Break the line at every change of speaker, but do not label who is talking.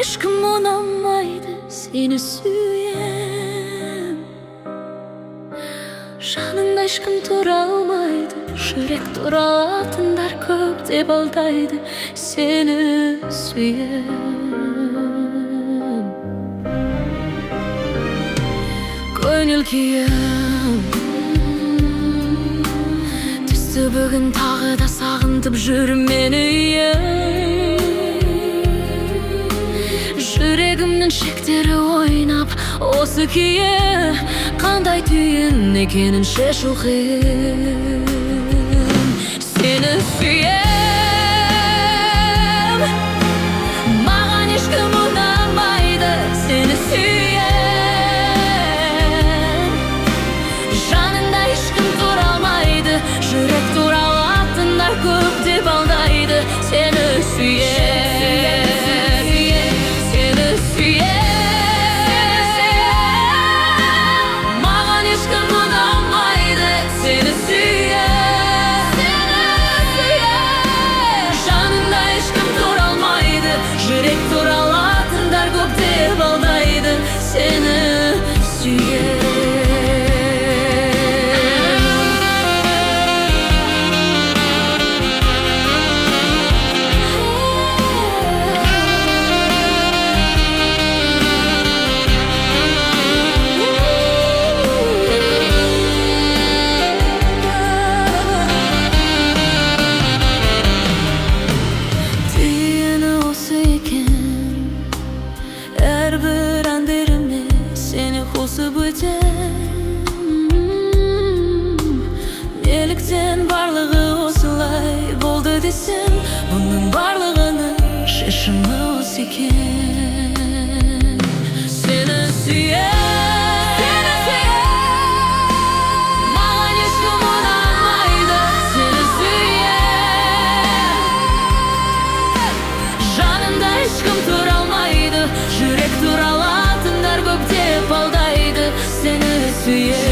ешкім ұнамайды, сені сүйем. Жаныңда ешкім тұра алмайды, жүрек туралатындар көп деп алдайды, сені сүйем. Көңіл күйім түсті бүгін, тағы да сағынтып жүр мені үйім. Жүрегімнің шектері ойнап, осы күйе қандай түйін екенін шешу қиын. Сені сүйем, маған ешкім ұнамайды, сені сүйем. Жанында ешкім тұра алмайды, жүрек туралатындар көп деп алдайды, сені сүйем. Жүрек туралатындар көп деп алдайды, сені сүйем. Әрбір әндеріме сені қосып өтем. Неліктен барлығы осылай болды десем, бұның барлығының шешімі осы екен. Сені сүйем, маған ешкім ұнамайды, сені сүйем. Жанында ешкім тұра алмайды, жүрек туралатындар көп деп алдайды, сені сүйем.